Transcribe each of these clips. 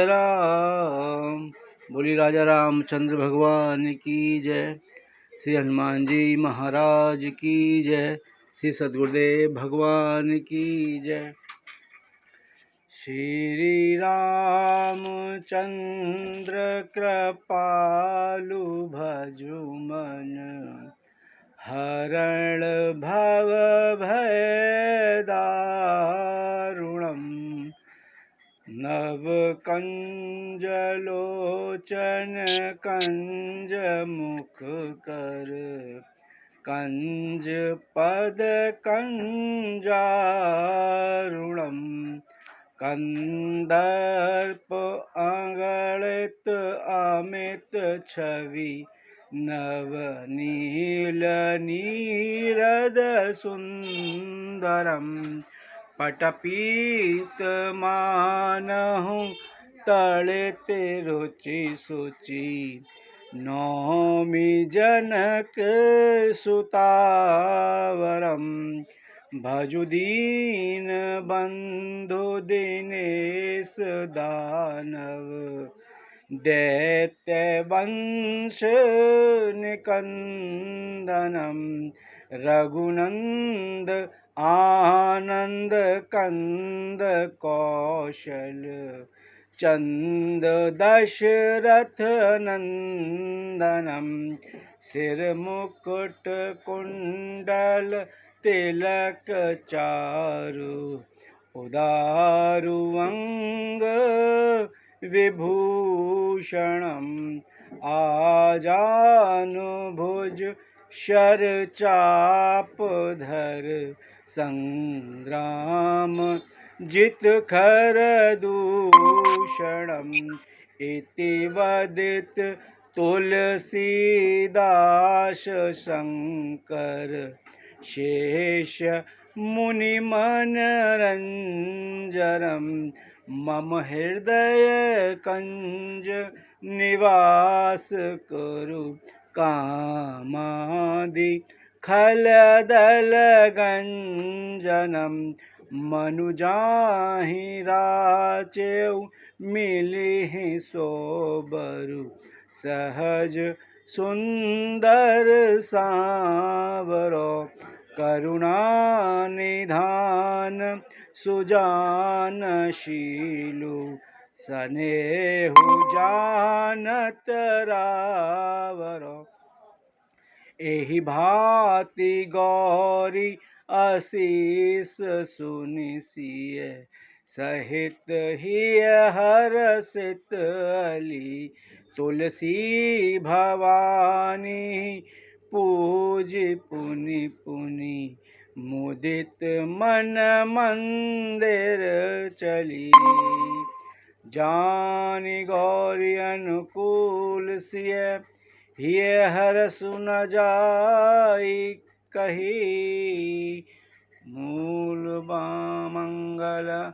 राम। बोली राजा रामचंद्र भगवान की जय। श्री हनुमान जी महाराज की जय। श्री सद्गुरुदेव भगवान की जय। श्री रामचंद्र कृपालु भजु मन, हरण भव भय दारुणम्। नव कंज लोचन कंज मुख कर, कंज पद कंजारुणम्। कंदर्प अगणित अमित छवि, नवनील नीरद सुंदरम्। पटपीत मानहु तड़ित रुचि सुचि, नौमि जनक सुतावरम्। भजु दीन बंधु दिनेश दानव, दैत्य वंश निकंदनम्। रघुनंद आनंद कंद कौशल, चंद दशरथ नंदनम्। सिर मुकुट कुंडल तिलक चारु, उदारु अंग विभूषणम्। आजानु भुज शर चाप धर, संग्राम जित खर दूषणम्। इति वदित तुलसीदास शंकर, शेष मुनि मन रंजनम्। मम हृदय कंज निवास करु, कामादि खलदल गंजनम्। मनुजाहि राचेउ मिलिहि सोबरु, सहज सुंदर सांवरो। करुणा निधान सुजान शीलु, सनेहु जानत रावरो। एहि भांति गौरी असीस सुनि सिय, सहित हिय हरषित अली। तुलसी भवानी पूजि पुनि पुनि, मुदित मन मंदिर चली। जानि गौरी अनुकूल सिय, हिय हरषु न जाई कही। मूल बामंगल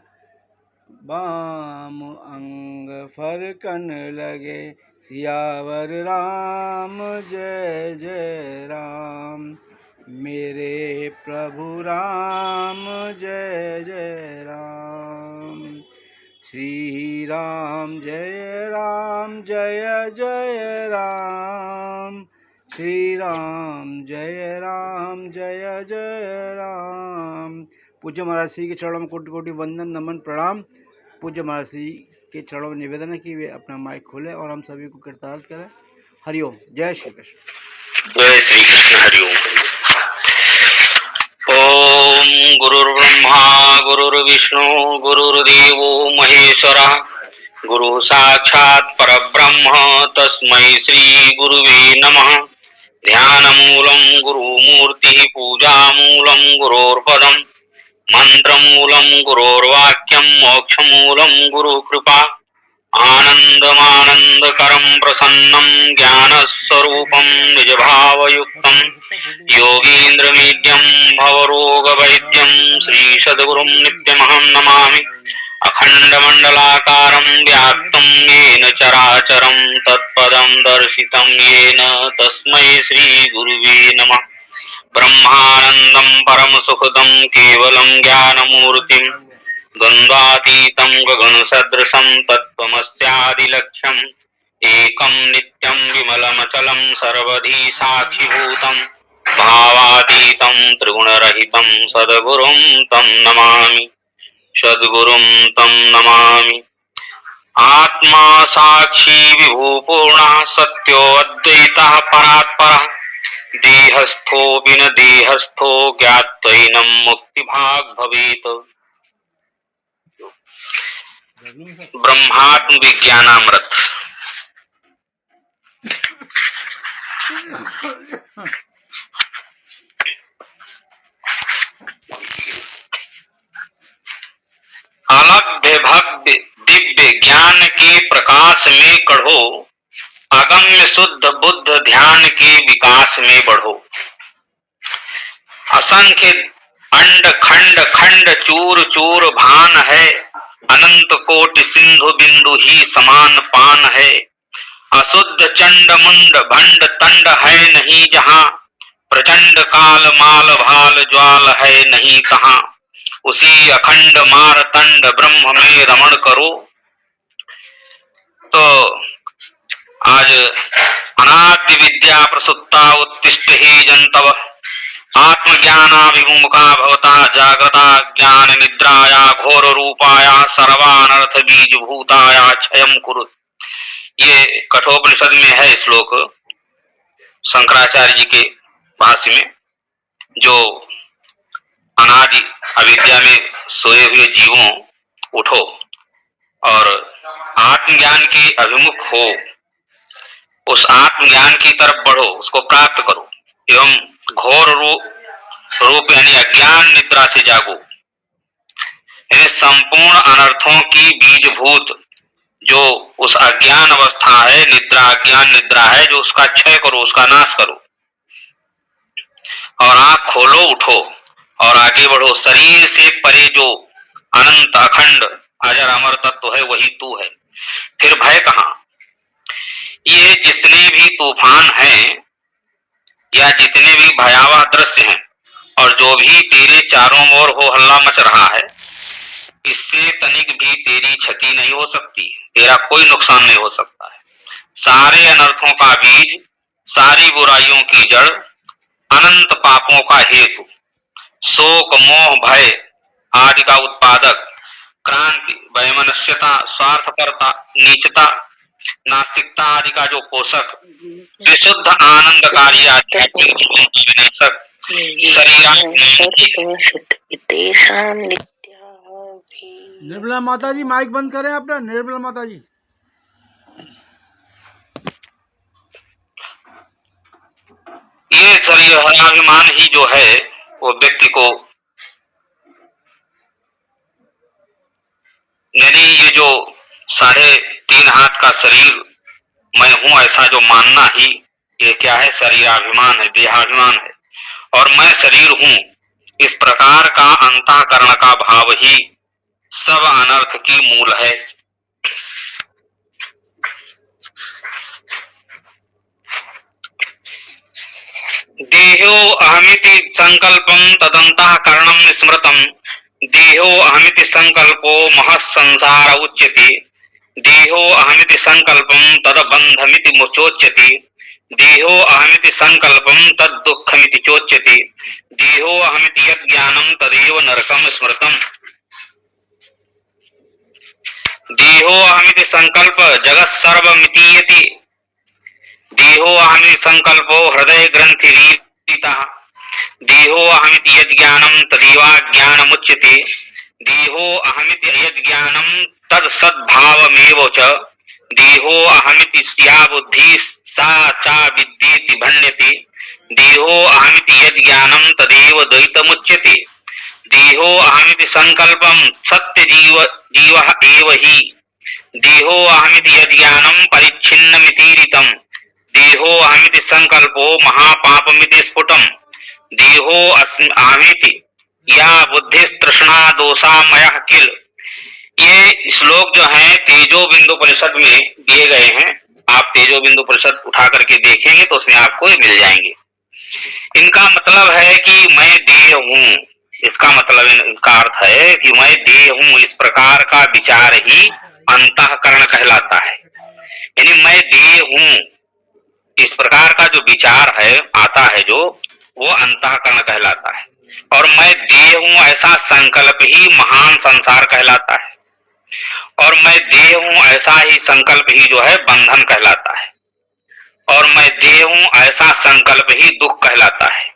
बाम अंग फरकन लगे, सियावर राम जय जय राम। मेरे प्रभु राम जय जय राम। श्री राम जय जय राम। श्री राम जय जय राम। पूज्य महाराज श्री के चरणों में कोटि कोटि वंदन नमन प्रणाम। पूज्य महाराज श्री के चरणों में निवेदन है कि वे अपना माइक खोलें और हम सभी को कृतार्थ करें। हरिओम। जय श्री कृष्ण। जय श्री कृष्ण। हरिओम। ओम गुरुर्ब्रह्मा गुरुर्विष्णु गुरुर्देवो महेश्वरः, गुरु साक्षात् परब्रह्म तस्मै श्री गुरुवे नमः। ध्यानमूलं गुरुमूर्तिः, पूजामूलं गुरोर्पदम्, मंत्रमूलं गुरोर्वाक्यं, मोक्षमूलं गुरुकृपा। आनन्दमानन्दकरं प्रसन्नं ज्ञानस्वरूपं निजभावयुक्तं, योगीन्द्रमीड्यं भवरोगवैद्यं श्रीसद्गुरुं नित्यमहं नमामि। अखण्डमण्डलाकारं व्याप्तं येन चराचरं, तत्पदं दर्शितं येन तस्मै श्रीगुरुवे नमः। ब्रह्मानन्दं परमसुखदं केवलं ज्ञानमूर्तिं, द्वन्द्वातीतं गगनसदृशं तत्त्वमस्यादिलक्ष्यम् एकं नित्यं विमलमचलं सर्वधी साक्षिभूतं भावातीतं त्रिगुणरहितं सद्गुरुं तं नमामि सद्गुरुं तं नमामि। आत्मा साक्षी विभूपूर्णः सत्योऽद्वैतः परात्परः देहस्थोऽपि न देहस्थो ज्ञात्वैनं मुक्तिभाग् भवेत्। ब्रह्मात्म विज्ञानामृत। अलभ्य भव्य दिव्य ज्ञान के प्रकाश में कढ़ो, अगम्य शुद्ध बुद्ध ध्यान के विकास में बढ़ो। असंख्य अंड खंड खंड चूर चूर भान है, अनंत कोटि सिंधु बिंदु ही समान पान है। अशुद्ध चंड मुंड भंड तंड है नहीं जहां, प्रचंड काल माल भाल ज्वाल है नहीं कहां। उसी अखंड मारतंड ब्रह्म में रमण करो। तो आज अनाद्य विद्या प्रसुप्ता उत्तिष्ठ ही जंतव, आत्मज्ञानाभिमुखा भवता जागृता ज्ञान निद्राया घोर रूपाया सर्वानर्थ बीज भूताया क्षयं कुरु। ये कठोपनिषद में है श्लोक, शंकराचार्य जी के भाष्य में। जो अनादि अविद्या में सोए हुए जीवों, उठो और आत्मज्ञान के अभिमुख हो, उस आत्मज्ञान की तरफ बढ़ो, उसको प्राप्त करो एवं घोर रूप यानी अज्ञान निद्रा से जागो। यानी संपूर्ण अनर्थों की बीजभूत जो उस अज्ञान अवस्था है, निद्रा अज्ञान निद्रा है, जो उसका क्षय करो, उसका नाश करो और आंख खोलो, उठो और आगे बढ़ो। शरीर से परे जो अनंत अखंड अजर अमर तत्व है वही तू है, फिर भय कहां। ये जितने भी तूफान हैं या जितने भी भयावह दृश्य हैं और जो भी तेरे चारों ओर हो हल्ला मच रहा है, इससे तनिक भी तेरी क्षति नहीं हो सकती, तेरा कोई नुकसान नहीं हो सकता है। सारे अनर्थों का बीज, सारी बुराइयों की जड़, अनंत पापों का हेतु, शोक मोह भय आदि का उत्पादक, क्रांति वैमनस्यता स्वार्थपरता नीचता नास्तिकता आदि का जो पोषक, विशुद्ध आनंदकारी आध्यात्मिक जीवन का विनाशक, निर्मला माता जी माइक बंद करें अपना। निर्मला माता जी, ये शरीर हराभिमान ही जो है वो व्यक्ति को, यानी ये जो 3.5 हाथ का शरीर मैं हूं ऐसा जो मानना ही, ये क्या है? शरीराभिमान है, देहाभिमान है और मैं शरीर हूं, इस प्रकार का अंतःकरण का भाव ही सब अनर्थ की मूल है। देहो अहमिति संकल्पम तदंतःकरणम स्मृतम, देहो अहमिति संकल्पो महत्संसार उच्यते, देहो अहमिति संकल्पम तद बंधमिति मुचोच्यते, देहो अहमिति संकल्पम तद दुःखमिति चोच्यते, देहो अहमिति यत् ज्ञानम तदेव नरकम स्मृतम। देहो अहमिति संकल्प जगत सर्वमितीयते, देहो अहमिति संकल्पो हृदय ग्रंथि रीतितः, देहो अहमिति यद् ज्ञानम तदेवाज्ञानमुच्यते, देहो अहमिति यद् ज्ञानम तद सद्भावमेव च, देहो अहमिति या बुद्धि सा चा विद्येति भण्यते, देहो अहमिति यद् ज्ञानम तदेव द्वैतमुच्यते, देहो अहमिति संकल्पम सत्य जीवः एव हि, देहो अहमिति यद् ज्ञानम परिच्छिन्नमितीरितम्, देहो अहमिति संकल्पो महापापमिति स्फुटम्, देहो अहमिति या बुद्धि तृष्णा दोषामयः किल। ये श्लोक जो है तेजो बिंदु परिषद में दिए गए हैं। आप तेजो बिंदु परिषद उठा करके देखेंगे तो उसमें आपको मिल जाएंगे। इनका मतलब है कि मैं देह हूं, इसका मतलब इनका अर्थ है कि मैं देह हूं, इस प्रकार का विचार ही अंतःकरण कहलाता है। यानी मैं देह हूं, इस प्रकार का जो विचार है आता है जो, वो अंतःकरण कहलाता है। और मैं देह हूं ऐसा संकल्प ही महान संसार कहलाता है। और मैं देह हूं ऐसा ही संकल्प ही जो है बंधन कहलाता है। और मैं देह हूं ऐसा संकल्प ही दुख कहलाता है।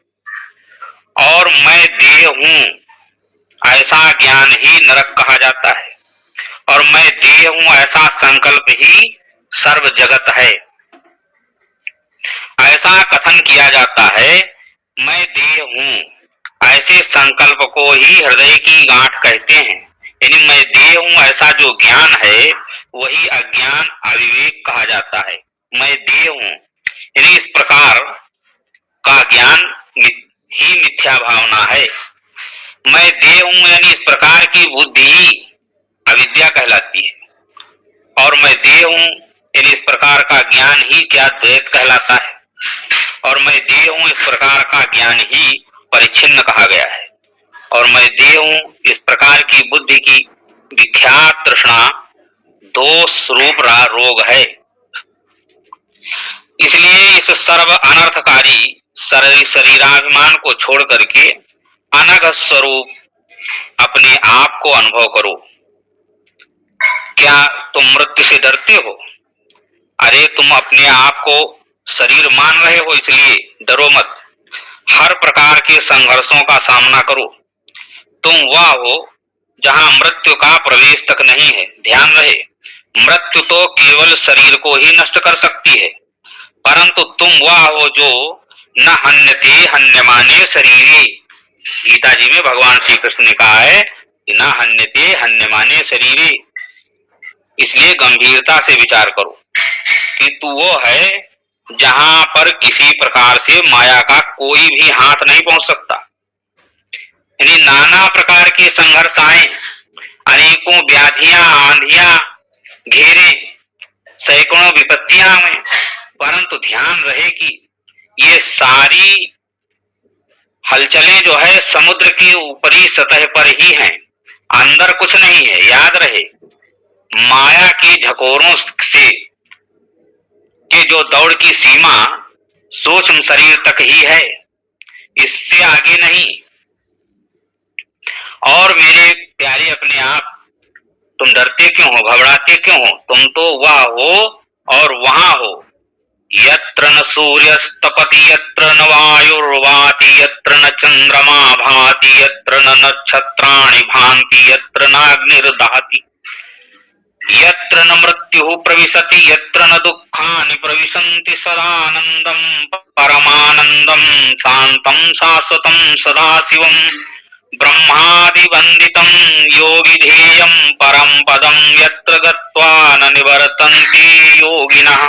और मैं देह हूं ऐसा ज्ञान ही नरक कहा जाता है। और मैं देह हूं ऐसा संकल्प ही सर्व जगत है। ऐसा कथन किया जाता है, मैं देह हूं ऐसे संकल्प को ही हृदय की गांठ कहते हैं। यानी मैं देह हूं ऐसा जो ज्ञान है वही अज्ञान अविवेक कहा जाता है। मैं देह हूं यानी इस प्रकार का ज्ञान ही मिथ्या भावना है। मैं देह हूं यानी इस प्रकार की बुद्धि ही अविद्या कहलाती है। और मैं देह हूं यानी इस प्रकार का ज्ञान ही क्या द्वैत कहलाता है। और मैं देह हूं इस प्रकार का ज्ञान ही परिच्छिन्न कहा गया है। और मैं देह हूं इस प्रकार की बुद्धि की विख्यात तृष्णा दोष रूप रोग है। इसलिए इस सर्व अनर्थकारी शरीराभिमान को छोड़ करके अनघ स्वरूप अपने आप को अनुभव करो। क्या तुम मृत्यु से डरते हो? अरे तुम अपने आप को शरीर मान रहे हो, इसलिए डरो मत। हर प्रकार के संघर्षों का सामना करो। तुम वह हो जहां मृत्यु का प्रवेश तक नहीं है। ध्यान रहे, मृत्यु तो केवल शरीर को ही नष्ट कर सकती है, परंतु तुम वह हो जो न हन्यते हन्यमाने शरीरे। गीता जी में भगवान श्री कृष्ण ने कहा है कि न हन्यते हन्यमाने शरीरे। इसलिए गंभीरता से विचार करो कि तू वो है जहां पर किसी प्रकार से माया का कोई भी हाथ नहीं पहुंच सकता। यानी नाना प्रकार के संघर्ष आए, अनेकों व्याधियां आंधियां घेरे, सैकड़ों विपत्तियां आए, परंतु ध्यान रहे कि ये सारी हलचलें जो है समुद्र की ऊपरी सतह पर ही हैं, अंदर कुछ नहीं है। याद रहे, माया के झकोरों से के जो दौड़ की सीमा सूक्ष्म शरीर तक ही है, इससे आगे नहीं। और मेरे प्यारे अपने आप, तुम डरते क्यों हो, घबराते क्यों हो? तुम तो वह हो और वहां हो। यत्र न सूर्यस्तपति यत्र न वायुर्वाति यत्र न चंद्रमा भाति यत्र न नक्षत्राणि भान्ति यत्र नाग्निर्दहति यत्र न मृत्युः प्रविशति यत्र न दुःखानि प्रविशन्ति सदानन्दं परमानन्दं शान्तं शाश्वतं सदाशिवं ब्रह्मादिवन्दितं योगिधेयं परं पदं यत्र गत्वा न निवर्तन्ति योगिनः।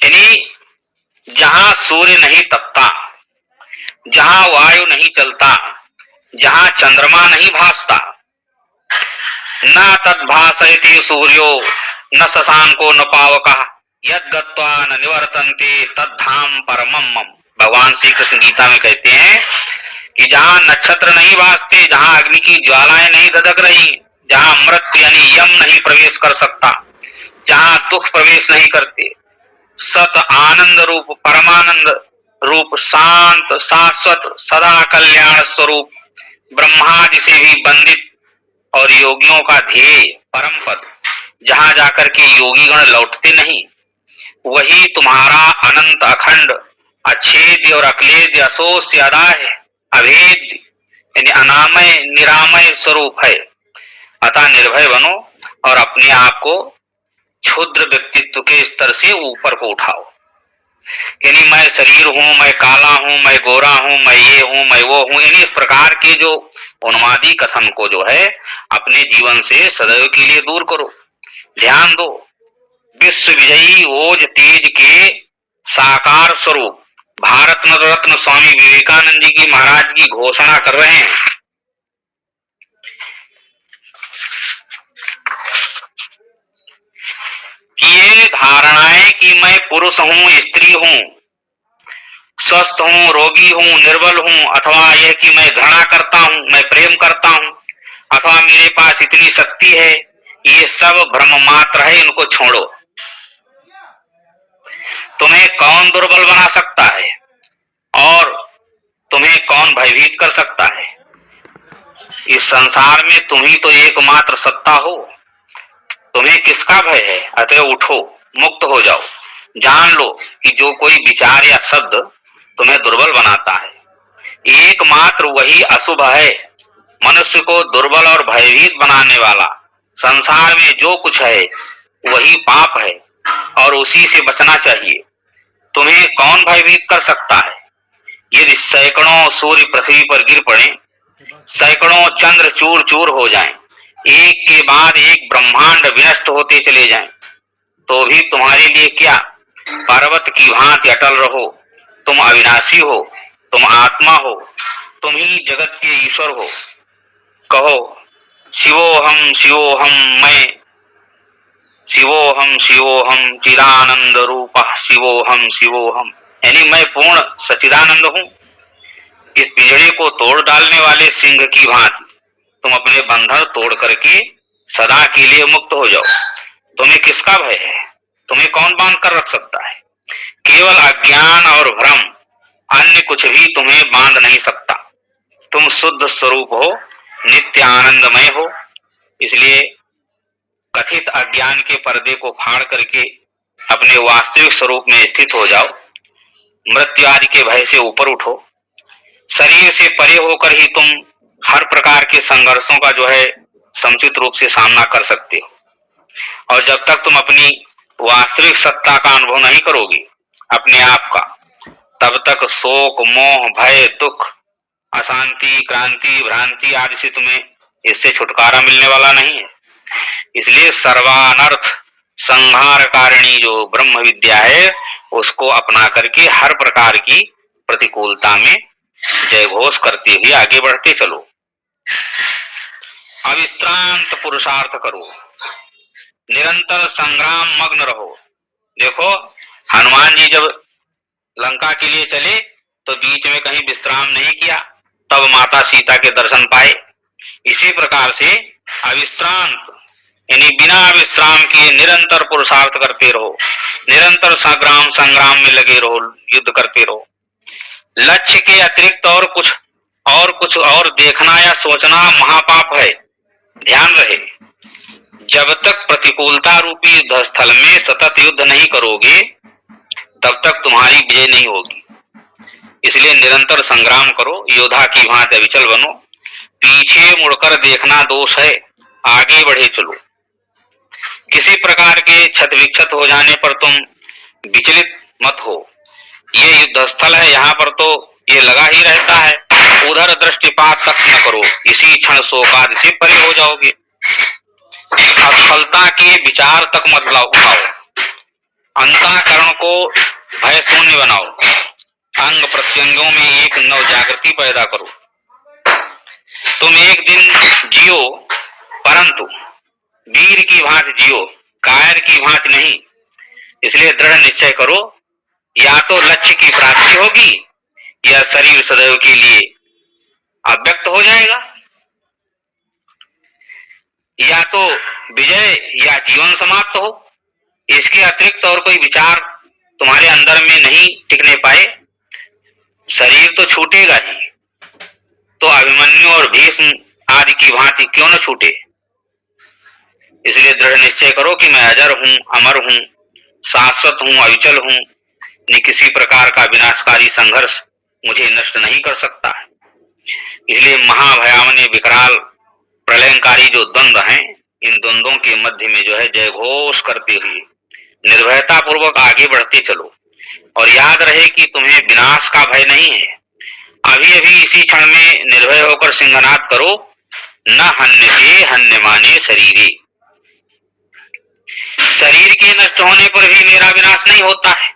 यानी जहां सूर्य नहीं तपता, जहां वायु नहीं चलता, जहां चंद्रमा नहीं भासता, न तद्भासयति सूर्यो न शशांको न पावकः यद्गत्वा न निवर्तन्ते तद्धाम परमं मम। भगवान श्री कृष्ण गीता में कहते हैं कि जहां नक्षत्र नहीं भासते, जहां अग्नि की ज्वालाएं नहीं धधक रही, जहां मृत्यु यानी यम नहीं प्रवेश कर सकता, जहां दुख प्रवेश नहीं करते, सत आनंद रूप परमानंद रूप शांत शाश्वत सदा कल्याण स्वरूप ब्रह्मादि से भी बंदित और योगियों का ध्येय परम पद, जहां जाकर के योगी गण लौटते नहीं, वही तुम्हारा अनंत अखंड अच्छेद्य और अक्लेद्य अशोष्य अदाह्य अभेद्य यानी अनामय निरामय स्वरूप है। अतः निर्भय बनो और अपने आप को क्षुद्र व्यक्तित्व के स्तर से ऊपर को उठाओ। यानी मैं शरीर हूं, मैं काला हूं, मैं गोरा हूं, मैं ये हूं, मैं वो हूं, यानी इस प्रकार के जो उन्मादी कथन को जो है अपने जीवन से सदैव के लिए दूर करो। ध्यान दो, विश्व विजयी ओज तेज के साकार स्वरूप भारत रत्न स्वामी विवेकानंद जी की महाराज की घोषणा कर रहे हैं कि ये धारणाएं कि मैं पुरुष हूं, स्त्री हूं, स्वस्थ हूं, रोगी हूं, निर्बल हूं, अथवा यह कि मैं घृणा करता हूं, मैं प्रेम करता हूं, अथवा मेरे पास इतनी शक्ति है, ये सब भ्रम मात्र है, इनको छोड़ो। तुम्हें कौन दुर्बल बना सकता है और तुम्हें कौन भयभीत कर सकता है? इस संसार में तुम ही तो एकमात्र सत्ता हो। तुम्हें किसका भय है? अतः उठो, मुक्त हो जाओ। जान लो कि जो कोई विचार या शब्द तुम्हें दुर्बल बनाता है, एकमात्र वही अशुभ है। मनुष्य को दुर्बल और भयभीत बनाने वाला संसार में जो कुछ है वही पाप है और उसी से बचना चाहिए। तुम्हें कौन भयभीत कर सकता है? यदि सैकड़ों सूर्य पृथ्वी पर गिर पड़े, सैकड़ों चंद्र चूर चूर हो जाएं, एक के बाद एक ब्रह्मांड विनष्ट होते चले जाएं, तो भी तुम्हारे लिए क्या? पर्वत की भांति अटल रहो। तुम अविनाशी हो, तुम आत्मा हो, तुम ही जगत के ईश्वर हो। कहो शिवोहम मैं, शिवोहम चिदानंद रूपः शिवोहम, यानी मैं पूर्ण सचिदानंद हूं। इस पिंजड़े को तोड़ डालने वाले सिंह की भांति तुम अपने बंधन तोड़ करके सदा के लिए मुक्त हो जाओ। तुम्हें किसका भय है? तुम्हें कौन बांध कर रख सकता है? केवल अज्ञान और भ्रम, अन्य कुछ भी तुम्हें बांध नहीं सकता। तुम शुद्ध स्वरूप हो, नित्य आनंदमय हो। इसलिए कथित अज्ञान के पर्दे को फाड़ करके अपने वास्तविक स्वरूप में स्थित हो जाओ। मृत्यु आदि के भय से ऊपर उठो। शरीर से परे होकर ही तुम हर प्रकार के संघर्षों का जो है समुचित रूप से सामना कर सकते हो। और जब तक तुम अपनी वास्तविक सत्ता का अनुभव नहीं करोगे, अपने आप का, तब तक शोक, मोह, भय, दुख, अशांति, क्रांति, भ्रांति आदि से तुम्हें इससे छुटकारा मिलने वाला नहीं है। इसलिए सर्वानर्थ संहार कारिणी जो ब्रह्म विद्या है, उसको अपना करके हर प्रकार की प्रतिकूलता में जय घोष करते हुए आगे बढ़ते चलो। अविश्रांत पुरुषार्थ करो, निरंतर संग्राम मग्न रहो। देखो, हनुमान जी जब लंका के लिए चले तो बीच में कहीं विश्राम नहीं किया, तब माता सीता के दर्शन पाए। इसी प्रकार से अविश्रांत यानी बिना विश्राम किए निरंतर पुरुषार्थ करते रहो, निरंतर संग्राम में लगे रहो, युद्ध करते रहो। लक्ष्य के अतिरिक्त और कुछ और देखना या सोचना महापाप है। ध्यान रहे, जब तक प्रतिकूलता रूपी युद्ध स्थल में सतत युद्ध नहीं करोगे, तब तक तुम्हारी विजय नहीं होगी। इसलिए निरंतर संग्राम करो, योद्धा की भांति अविचल बनो। पीछे मुड़कर देखना दोष है, आगे बढ़े चलो। किसी प्रकार के क्षत विक्षत हो जाने पर तुम विचलित मत हो। ये युद्ध स्थल है, यहाँ पर तो ये लगा ही रहता है, उधर दृष्टिपात तक न करो, इसी क्षण शोकादि से परे हो जाओगे। असफलता के विचार तक मत उठाओ, अंतःकरण को भय शून्य बनाओ, अंग प्रत्यंगों में एक नव जागृति पैदा करो। तुम एक दिन जियो, परंतु वीर की भांति जियो, कायर की भांति नहीं। इसलिए दृढ़ निश्चय करो, या तो लक्ष्य की प्राप्ति होगी या शरीर सदैव के लिए अव्यक्त हो जाएगा, या तो विजय या जीवन समाप्त हो। इसके अतिरिक्त और कोई विचार तुम्हारे अंदर में नहीं टिकने पाए, शरीर तो छूटेगा ही, तो अभिमन्यु और भीष्म आदि की भांति क्यों न छूटे। इसलिए दृढ़ निश्चय करो कि मैं अजर हूं, अमर हूं, शाश्वत हूं, अविचल हूं, किसी प्रकार का विनाशकारी संघर्ष मुझे नष्ट नहीं कर सकता है। इसलिए महाभयावनी विकराल प्रलयंकारी जो द्वंद्व हैं, इन द्वंद्वों के मध्य में जो है जय घोष करते हुए निर्भयता पूर्वक आगे बढ़ते चलो। और याद रहे कि तुम्हें विनाश का भय नहीं है। अभी अभी इसी क्षण में निर्भय होकर सिंहनाद करो, न हन्यते हन्यमाने शरीरे। शरीर के नष्ट होने पर भी मेरा विनाश नहीं होता है।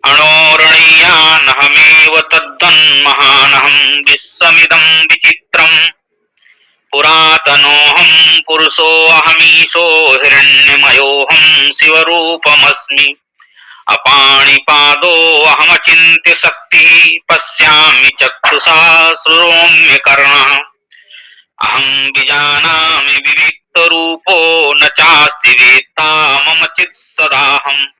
अणोरणीयान हमेव तद्दन् महानहं विश्वमिदं विचित्रं पुरा सनातनोऽहं पुरुषोऽहमीशो हिरण्यमयोऽहं शिवरूपमस्मि अपाणिपादोऽहमचिन्त्य शक्तिः पश्यामि चक्षुषा श्रोम्य कर्णः अहं विजानामि विविक्तरूपो न चास्ति वेत्ता मम चित्सदाहम्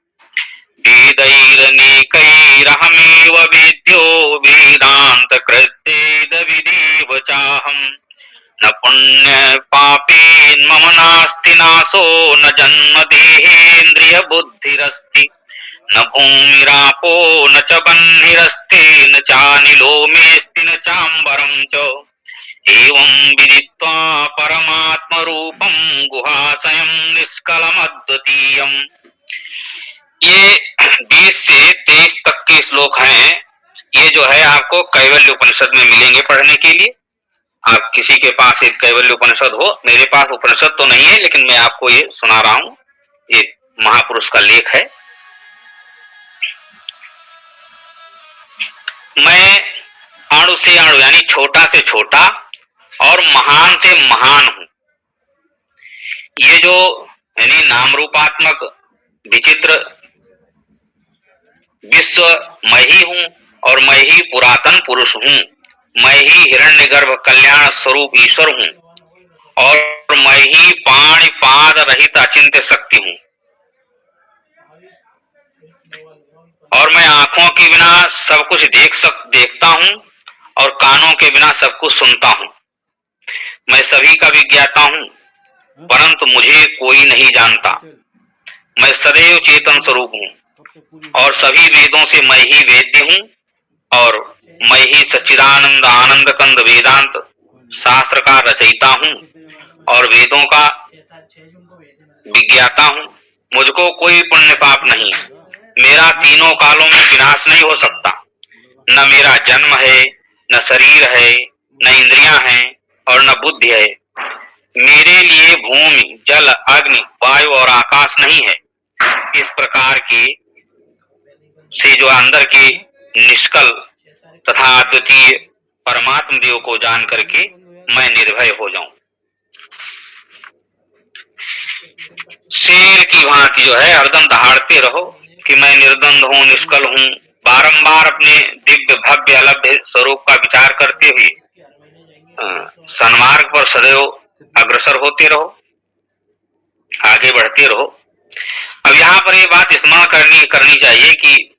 वेदैरनेकैरहमेव वेद्यो वेदान्तकृत्येदविदेव चाहम् न पुण्य पापेन्मम नास्ति नाशो न जन्म देहेन्द्रियबुद्धिरस्ति न भूमिरापो न च बह्निरस्ति न चानिलो मेऽस्ति न चाम्बरं च एवं विदित्वा परमात्मरूपं गुहाशयं निष्कलमद्वितीयम्। ये 20 से 23 तक के श्लोक हैं। ये जो है आपको कैवल्य उपनिषद में मिलेंगे पढ़ने के लिए। आप किसी के पास एक कैवल्य उपनिषद हो, मेरे पास उपनिषद तो नहीं है लेकिन मैं आपको ये सुना रहा हूं, ये महापुरुष का लेख है। मैं अणु से अणु यानी छोटा से छोटा और महान से महान हूं। ये जो यानी नाम रूपात्मक विचित्र विश्व मैं ही हूं और मैं ही पुरातन पुरुष हूं। मैं ही हिरण्यगर्भ कल्याण स्वरूप ईश्वर हूं और मैं ही पाणि पाद रहित अचिंत्य शक्ति हूं और मैं आंखों के बिना सब कुछ देखता हूं और कानों के बिना सब कुछ सुनता हूं। मैं सभी का विज्ञाता हूं परंतु मुझे कोई नहीं जानता। मैं सदैव चेतन स्वरूप हूं और सभी वेदों से मैं ही वेद्य हूं और मैं ही सच्चिदानंद आनंद कंद वेदांत शास्त्र का रचयिता हूं और वेदों का विज्ञाता हूं। मुझको कोई पुण्य पाप नहीं, मेरा तीनों कालों में विनाश नहीं हो सकता। न मेरा जन्म है, न शरीर है, न इंद्रियां हैं और न बुद्धि है। मेरे लिए भूमि जल अग्नि वायु और आकाश नहीं है। इस प्रकार के से जो अंदर के निष्कल तथा अद्वितीय परमात्म देव को जान करके मैं निर्भय हो जाऊं। शेर की भांति जो है हरदम दहाड़ते रहो कि मैं निर्द्वंद हूं, निष्कल हूं। बारंबार अपने दिव्य भव्य अलभ्य स्वरूप का विचार करते हुए सन्मार्ग पर सदैव अग्रसर होते रहो, आगे बढ़ते रहो। अब यहाँ पर ये बात स्मरण करनी चाहिए कि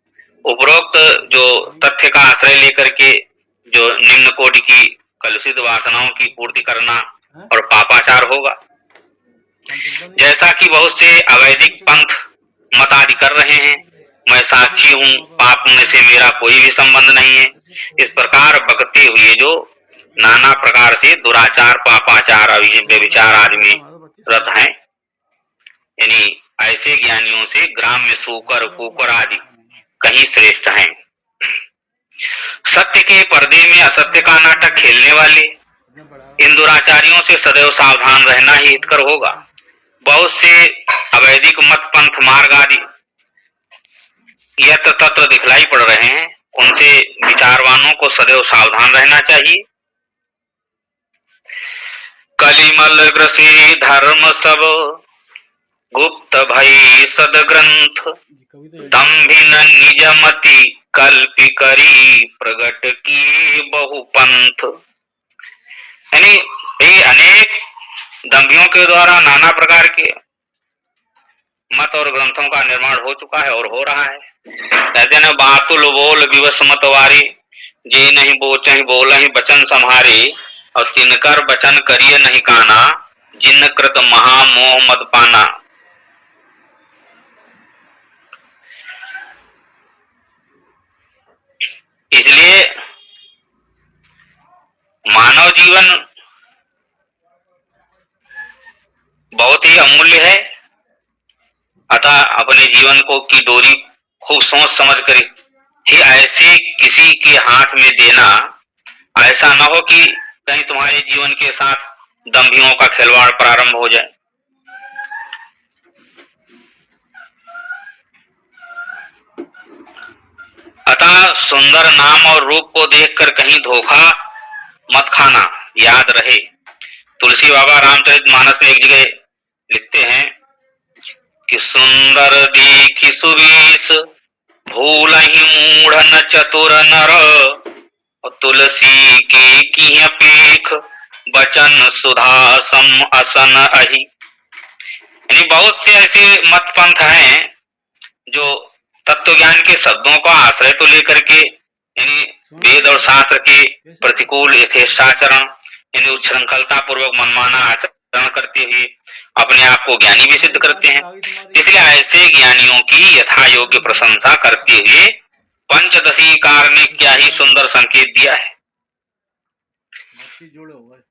उपरोक्त जो तथ्य का आश्रय लेकर के जो निम्न कोटि की कलुषित वासनाओं की पूर्ति करना और पापाचार होगा, जैसा कि बहुत से अवैधिक पंथ मत आदि कर रहे हैं, मैं साक्षी हूँ, पाप में से मेरा कोई भी संबंध नहीं है। इस प्रकार बकते हुए जो नाना प्रकार से दुराचार पापाचार व्यभिचार आदि में रत हैं, यानी ऐसे ज्ञानियों से ग्राम्य सूकर कुकर आदि कहीं श्रेष्ठ हैं। सत्य के पर्दे में असत्य का नाटक खेलने वाले इन दुराचारियों से सदैव सावधान रहना ही हितकर होगा। बहुत से अवैधिक मत पंथ मार्ग आदि यत्र तत्र दिखलाई पड़ रहे हैं, उनसे विचारवानों को सदैव सावधान रहना चाहिए। कलिमल ग्रसी धर्म सब गुप्त भई सदग्रंथ दम्भिन निजमति कल्पि करी प्रगट की बहुपंथ। यानी ये अनेक दम्भियों के द्वारा नाना प्रकार के मत और ग्रंथों का निर्माण हो चुका है और हो रहा है। कहते हैं बातुल बोल विवश मतवारी, जे नहीं बोचहि बोलहि बचन सम्हारे, और तिनकर बचन करिए नहीं काना, जिन कृत महामोह मद पाना। इसलिए मानव जीवन बहुत ही अमूल्य है, अतः अपने जीवन को की डोरी खूब सोच समझ कर ही ऐसे किसी के हाथ में देना। ऐसा न हो कि कहीं तुम्हारे जीवन के साथ दम्भियों का खिलवाड़ प्रारंभ हो जाए। अतः सुंदर नाम और रूप को देखकर कहीं धोखा मत खाना। याद रहे तुलसी बाबा रामचरितमानस में एक जगह लिखते हैं कि सुंदर देखी सुवेश भूलहि मूढ़ न चतुर नर, तुलसी के किह पेख बचन सुधा सम असन अहि। यानी बहुत से ऐसे मत पंथ हैं जो तत्व ज्ञान के शब्दों का आश्रय तो लेकर के यानी वेद और शास्त्र के प्रतिकूल यथेष्टाचरण यानी उच्छृंखलता पूर्वक मनमाना आचरण करते हुए अपने आप को ज्ञानी भी सिद्ध करते हैं। इसलिए ऐसे ज्ञानियों की यथा योग्य प्रशंसा करते हुए पंचदशी कार ने क्या ही सुंदर संकेत दिया है।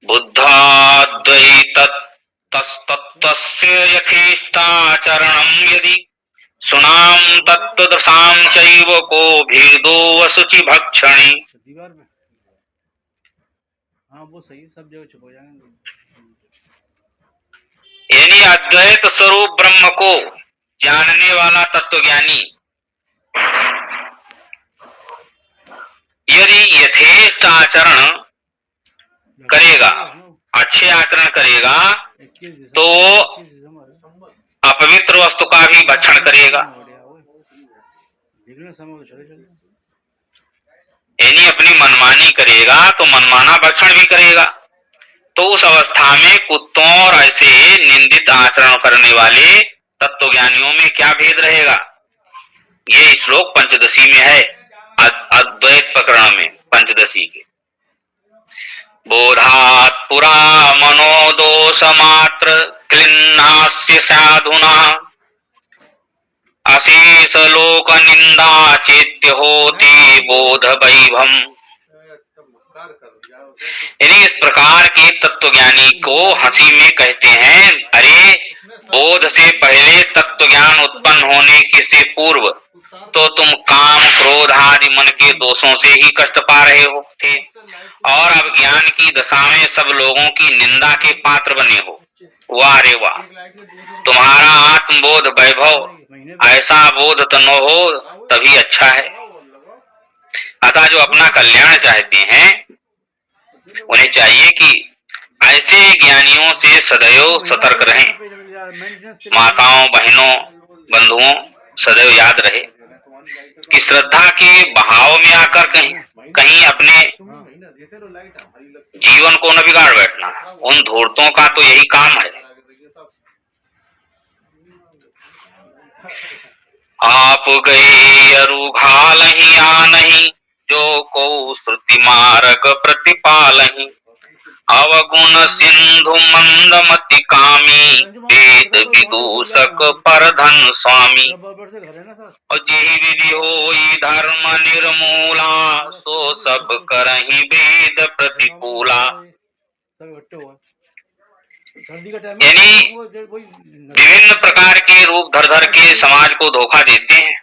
बुद्धाद्वैत तत्तस्य यथेष्टाचरणं यदि सुनाम तत्तदृशां चैव को भेदो असुचि भक्षणे। दीवार में हाँ वो सही है, सब जगह छुप जाएंगे। यानी अद्वैत स्वरूप ब्रह्म को जानने वाला तत्वज्ञानी यदि यथेष्ट आचरण करेगा, अच्छे आचरण करेगा, तो अपवित्र वस्तु का भी भक्षण करेगा। यानी अपनी मनमानी करेगा तो मनमाना भक्षण भी करेगा। तो उस अवस्था में कुत्तों और ऐसे निंदित आचरण करने वाले तत्वज्ञानियों में क्या भेद रहेगा। ये श्लोक पंचदशी में है, अद्वैत प्रकरण में पंचदशी के। बोधात् पुरा मनोदोष मात्र क्लिन्नास्य साधुना, अशेष लोक निंदा चेत्य होती बोध वैभम। यानी इस प्रकार के तत्वज्ञानी को हंसी में कहते हैं, अरे बोध से पहले तत्व ज्ञान उत्पन्न होने के से पूर्व तो तुम काम क्रोध आदि मन के दोषों से ही कष्ट पा रहे हो थे, और अब ज्ञान की दशा में सब लोगों की निंदा के पात्र बने हो। वाह रे वाह, तुम्हारा आत्मबोध वैभव ऐसा बोध तो न हो तभी अच्छा है। अतः जो अपना कल्याण चाहते हैं उन्हें चाहिए कि ऐसे ज्ञानियों से सदैव सतर्क रहें। माताओं बहनों बंधुओं सदैव याद रहे कि श्रद्धा के बहाव में आकर कहीं अपने जीवन को न बिगाड़ बैठना। उन धूर्तों का तो यही काम है। आप गए अरुघाल ही आनहि, जो को श्रुति मार्ग प्रतिपालहि। अवगुण सिंधु मंदमति कामी, वेद विदूषक परधन स्वामी। और जेहि विधि होई धर्म निर्मूला, सो सब करहि वेद प्रतिकूला। यानी विभिन्न प्रकार के रूप धर धर के समाज को धोखा देते हैं।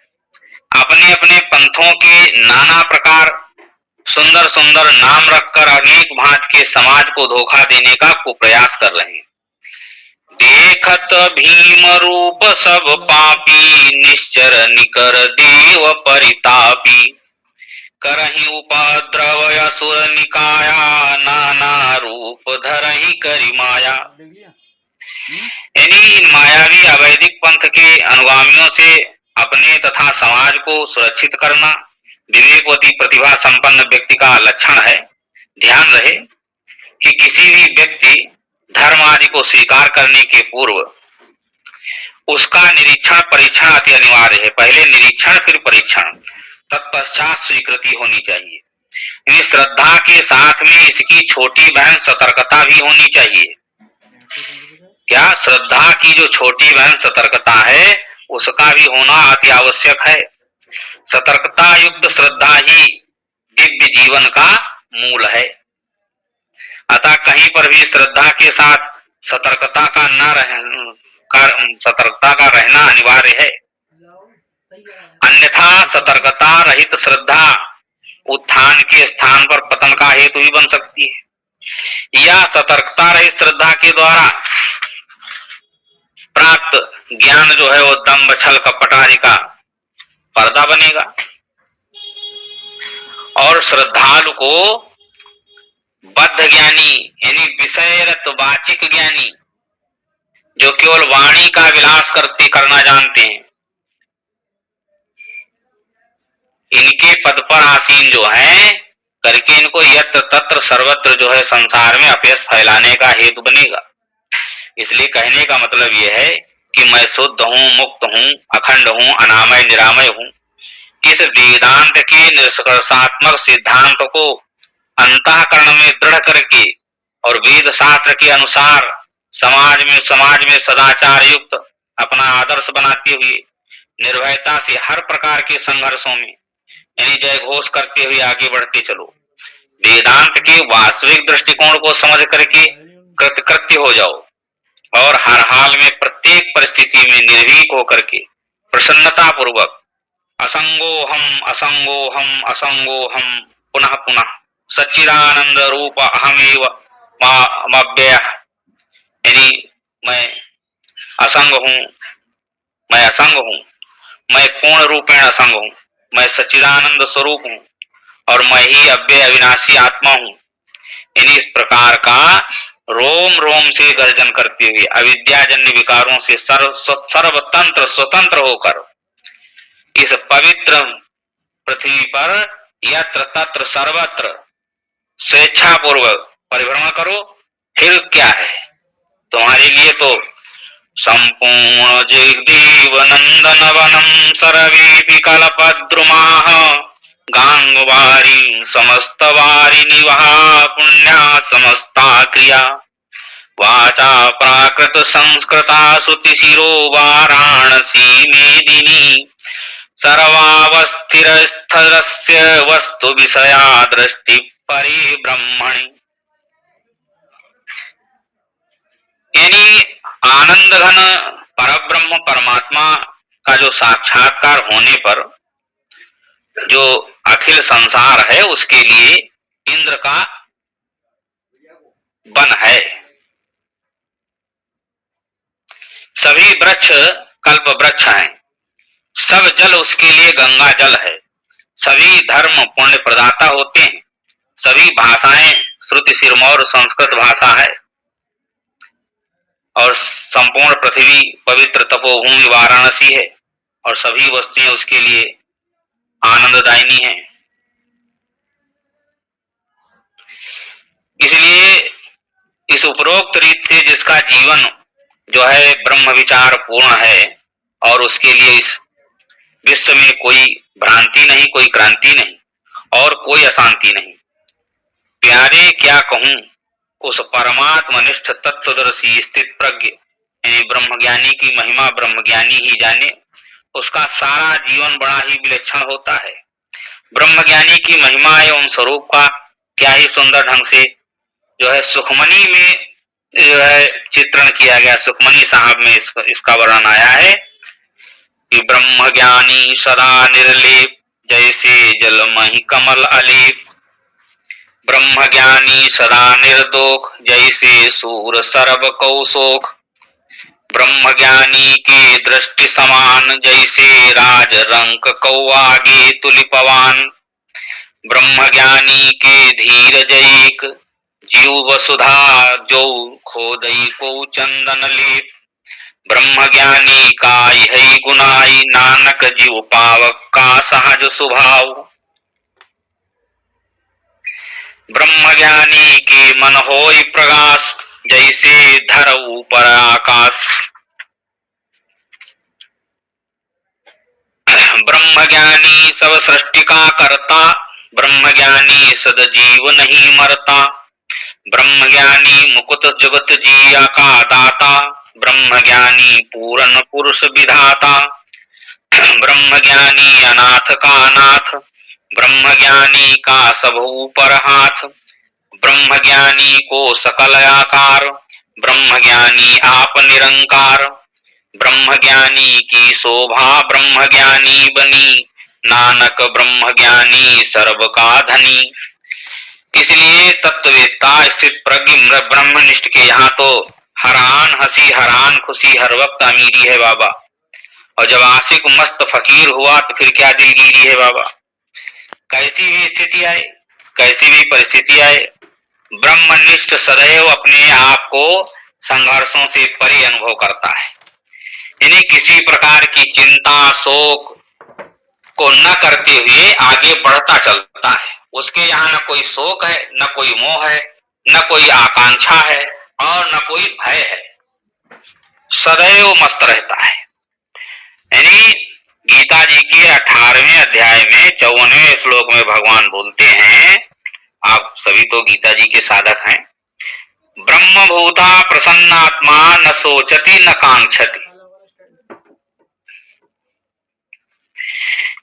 अपने अपने पंथों के नाना प्रकार सुंदर सुंदर नाम रखकर अनेक भांत के समाज को धोखा देने का कुप्रयास कर रहे हैं। देखत भीम रूप सब पापी, निश्चर निकर देव परितापी। करहि उपद्रव असुर निकाया, नाना रूप धरहि करि माया। यानी इन मायावी अवैधिक पंथ के अनुगामियों से अपने तथा समाज को सुरक्षित करना विवेकवती प्रतिभा संपन्न व्यक्ति का लक्षण है। ध्यान रहे कि किसी भी व्यक्ति धर्म आदि को स्वीकार करने के पूर्व उसका निरीक्षण परीक्षण अति अनिवार्य है। पहले निरीक्षण फिर परीक्षण, तत्पश्चात स्वीकृति होनी चाहिए। श्रद्धा के साथ में इसकी छोटी बहन सतर्कता भी होनी चाहिए। क्या श्रद्धा की जो छोटी बहन सतर्कता है उसका भी होना अति आवश्यक है। सतर्कता युक्त श्रद्धा ही दिव्य जीवन का मूल है। अतः कहीं पर भी श्रद्धा के साथ सतर्कता का रहना अनिवार्य है। अन्यथा सतर्कता रहित श्रद्धा उत्थान के स्थान पर पतन का हेतु ही बन सकती है। या सतर्कता रहित श्रद्धा के द्वारा प्राप्त ज्ञान जो है वो दंभ छल कपट आदि का पर्दा बनेगा। और श्रद्धालु को बद्ध ज्ञानी यानी विषय विषयरत वाचिक ज्ञानी, जो केवल वाणी का विलास करना जानते हैं, इनके पद पर आसीन जो हैं करके इनको यत्र तत्र सर्वत्र जो है संसार में अपयश फैलाने का हेतु बनेगा। इसलिए कहने का मतलब यह है कि मैं शुद्ध हूँ, मुक्त हूँ, अखंड हूँ, अनामय निरामय हूँ। इस वेदांत के निष्कर्षात्मक सिद्धांत को अंतःकरण में दृढ़ करके और वेद शास्त्र के अनुसार समाज में सदाचार युक्त अपना आदर्श बनाते हुए निर्भयता से हर प्रकार के संघर्षों में यानी जय घोष करते हुए आगे बढ़ते चलो। वेदांत के वास्तविक दृष्टिकोण को समझ करके कृतकृत्य हो जाओ और हर हाल में प्रत्येक परिस्थिति में निर्भीक होकर के प्रसन्नता पूर्वक असंगोहम असंगोहम असंगोहम पुनः पुनः सच्चिदानंद रूप अहमेव मव्ययः, यानी मैं असंग हूँ, मैं असंग हूँ, मैं पूर्ण रूपेण असंग हूँ, मैं सच्चिदानंद स्वरूप हूँ और मैं ही अव्यय अविनाशी आत्मा हूँ। यानी इस प्रकार का रोम रोम से गर्जन करते हुए अविद्याजन्य विकारों से सर्वतंत्र स्वतंत्र होकर इस पवित्र पृथ्वी पर यत्र तत्र सर्वत्र स्वेच्छा पूर्वक परिभ्रमण करो। फिर क्या है तुम्हारे लिए तो संपूर्ण जगदीव नंदन वनम सर्वेपि कल्पद्रुमाः गांगवारी समस्त वारिनिवः पुण्या समस्ता क्रिया वाचा प्राकृत संस्कृता श्रुतिशिरो वाराणसी मेदिनी सर्वावस्थिर स्थलस्य वस्तु विषया दृष्टि परे ब्रह्मणि। यानी आनंद घन परब्रह्म परमात्मा का जो साक्षात्कार होने पर जो अखिल संसार है उसके लिए इंद्र का वन है। सभी वृक्ष कल्प वृक्ष हैं, सब जल उसके लिए गंगा जल है, सभी धर्म पुण्य प्रदाता होते हैं, सभी भाषाएं श्रुति सिरमौर संस्कृत भाषा है और संपूर्ण पृथ्वी पवित्र तपोभूमि वाराणसी है और सभी वस्तुएं उसके लिए आनंददायिनी हैं। इसलिए इस उपरोक्त रीत से जिसका जीवन जो है ब्रह्म विचार पूर्ण है और उसके लिए इस विश्व में कोई भ्रांति नहीं, कोई क्रांति नहीं और कोई अशांति नहीं। प्यारे क्या कहूं उस परमात्मनिष्ठ तत्वदर्शी स्थित प्रज्ञ यानी ब्रह्मज्ञानी की महिमा ब्रह्मज्ञानी ही जाने। उसका सारा जीवन बड़ा ही विलक्षण होता है। ब्रह्मज्ञानी की महिमा एवं स्वरूप का क्या ही सुंदर ढंग से जो है सुखमनी में जो है चित्रण किया गया। सुखमनी साहब में इसका वर्णन आया है कि ब्रह्मज्ञानी सदा निर्लेप जैसे जलमहि कमल अलेप, ब्रह्मज्ञानी सदा निर्दोष जैसे सूर सर्व कौशोक, ब्रह्मज्ञानी के दृष्टि समान जैसे राज रंक कौआगे तुलिपवान, ब्रह्मज्ञानी के धीर जैक जीव वसुधा जो खोदई को चंदन लेप, ब्रह्मज्ञानी का यही गुनाई नानक जीव पावक का सहज स्वभाव, ब्रह्मज्ञानी के मन होई प्रकाश जैसे धर ऊपर आकाश, ब्रह्मज्ञानी सब सृष्टि का करता, ब्रह्मज्ञानी सद जीव नहीं मरता, ब्रह्मज्ञानी मुकुट जगत जिया का दाता, ब्रह्मज्ञानी पूर्ण पुरुष विधाता, ब्रह्मज्ञानी अनाथ का नाथ, ब्रह्मज्ञानी का सब ऊपर हाथ, ब्रह्मज्ञानी को सकल आकार, ब्रह्मज्ञानी आप निरंकार, ब्रह्मज्ञानी की शोभा ब्रह्मज्ञानी बनी, नानक ब्रह्मज्ञानी सर्व का धनी। इसलिए तत्ववेत्ता स्थित प्रज्ञ ब्रह्मनिष्ठ के यहाँ तो हरान हंसी हरान खुशी हर वक्त अमीरी है बाबा, और जब आशिक मस्त फकीर हुआ तो फिर क्या दिलगीरी है बाबा। कैसी भी स्थिति आए, कैसी भी परिस्थिति आए, ब्रह्मनिष्ठ सदैव अपने आप को संघर्षों से परे अनुभव करता है। इन्हें किसी प्रकार की चिंता शोक को न करते हुए आगे बढ़ता चलता है। उसके यहाँ न कोई शोक है, न कोई मोह है, न कोई आकांक्षा है और न कोई भय है, सदैव मस्त रहता है। यानी गीता जी के 18वें अध्याय में 54वें श्लोक में भगवान बोलते हैं, आप सभी तो गीता जी के साधक हैं, ब्रह्मभूता प्रसन्नात्मा न सोचति न कांक्षति।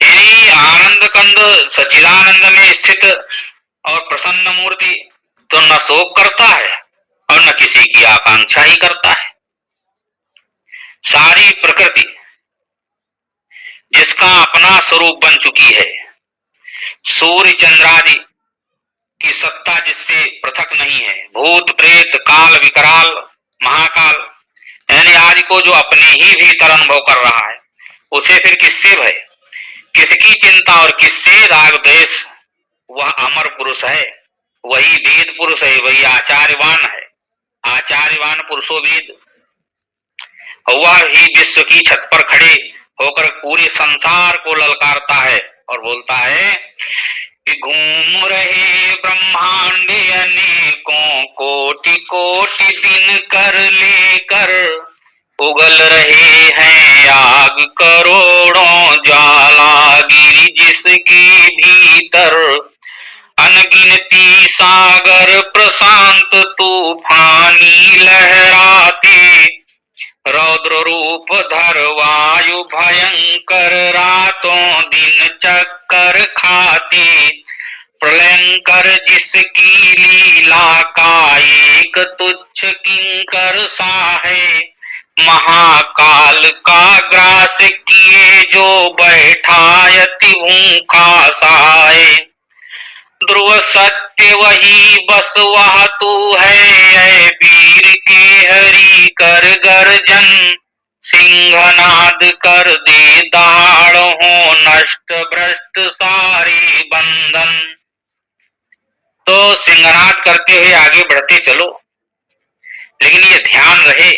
यानी आनंद कंद सच्चिदानंद में स्थित और प्रसन्न मूर्ति तो न शोक करता है और न किसी की आकांक्षा ही करता है। सारी प्रकृति जिसका अपना स्वरूप बन चुकी है, सूर्य चंद्रादि की सत्ता जिससे पृथक नहीं है, भूत प्रेत काल विकराल महाकाल यानी आदि को जो अपने ही भीतर अनुभव कर रहा है, उसे फिर किससे भय, किसकी चिंता और किससे राग द्वेष? वह अमर पुरुष है, वही वेद पुरुष है, वही आचार्यवान है, आचार्यवान पुरुषो वेद। वह ही विश्व की छत पर खड़े होकर पूरे संसार को ललकारता है और बोलता है कि घूम रहे ब्रह्मांड अनेकों कोटि कोटि दिन कर लेकर, उगल रहे हैं आग करोड़ों ज्वाला गिरी जिसके भीतर, अनगिनती सागर प्रशांत तूफानी लहराते, रौद्र रूप धर वायु भयंकर रातों दिन चक्कर खाते, प्रलयंकर जिसकी लीला का एक तुच्छ किंकर सा है, महाकाल का ग्रास किए जो बैठा यति भूखा सा है, ध्रुव सत्य वही बस वह तू है, वीर के हरि कर गर्जन, सिंहनाद कर दे दाड़ हो नष्ट भ्रष्ट सारे बंधन। तो सिंहनाद करते हुए आगे बढ़ते चलो, लेकिन ये ध्यान रहे